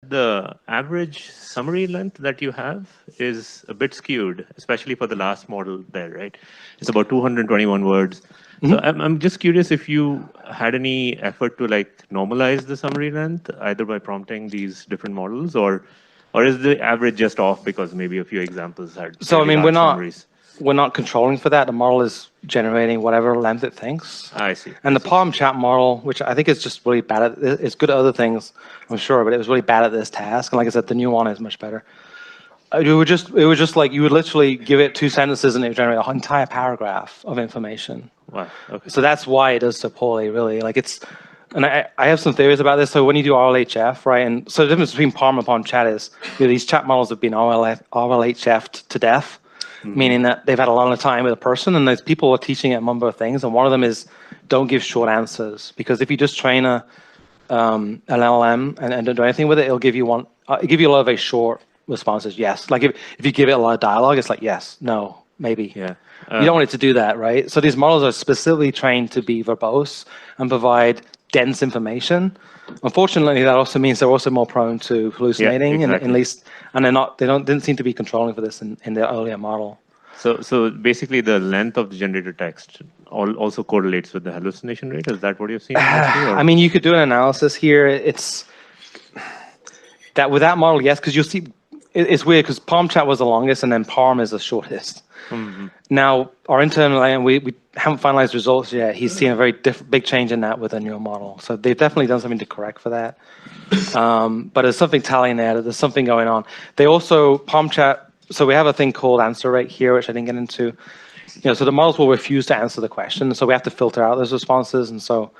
the average summary length that you have is a bit skewed, especially for the last model there, right? It's about 221 words. So I'm just curious if you had any effort to like normalize the summary length, either by prompting these different models, or is the average just off because maybe a few examples had So I really mean, large summaries? we're not controlling for that. The model is generating whatever length it thinks. I see. And the Palm chat model, which I think is just really bad at, it's good at other things, I'm sure, but it was really bad at this task. And like I said, the new one is much better. It was just like you would literally give it 2 sentences and it would generate an entire paragraph of information. Wow. Okay. So that's why it does so poorly, really. Like it's, and I have some theories about this. So when you do RLHF, right, and so the difference between Palm and Palm chat is, these chat models have been RLHF'd to death, meaning that they've had a lot of time with a person, and those people are teaching it a number of things, and one of them is don't give short answers, because if you just train an LLM and don't do anything with it, it'll give you a lot of very short responses. Yes, like if you give it a lot of dialogue, it's like yes, no, maybe. Yeah. You don't want it to do that, right? So these models are specifically trained to be verbose and provide dense information. Unfortunately, that also means they're also more prone to hallucinating, exactly. and at least, and didn't seem to be controlling for this in the earlier model. So basically, the length of the generated text also correlates with the hallucination rate. Is that what you've seen? I mean, you could do an analysis here. It's that with that model, yes, because you'll see, it's weird because Palm chat was the longest, and then Palm is the shortest. Now, our internal, and we haven't finalized results yet. He's seen a very big change in that with a newer model. So they've definitely done something to correct for that. But there's something tallying there. There's something going on. They also, Palm chat, so we have a thing called answer rate here, which I didn't get into. So the models will refuse to answer the question. So we have to filter out those responses. And so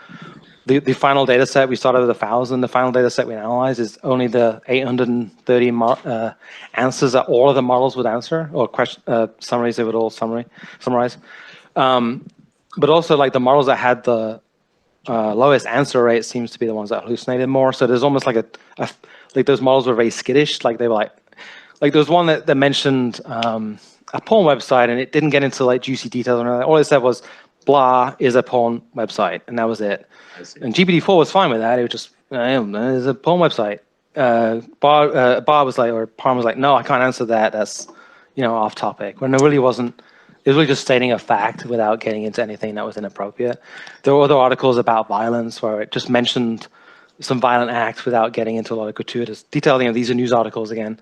the final data set, we started with 1,000. The final data set we analyzed is only the 830 answers that all of the models would answer, or summaries they would all summarize. But also, like, the models that had the lowest answer rate seems to be the ones that hallucinated more. So there's almost like like those models were very skittish. Like they were like there was one that mentioned a porn website, and it didn't get into like juicy details or anything. All it said was, blah is a porn website, and that was it. And GPT-4 was fine with that. It was just, it's a porn website. Bar was like, or Palm was like, no, I can't answer that. That's, off topic. When it really wasn't. It was really just stating a fact without getting into anything that was inappropriate. There were other articles about violence where it just mentioned some violent acts without getting into a lot of gratuitous detail. These are news articles again.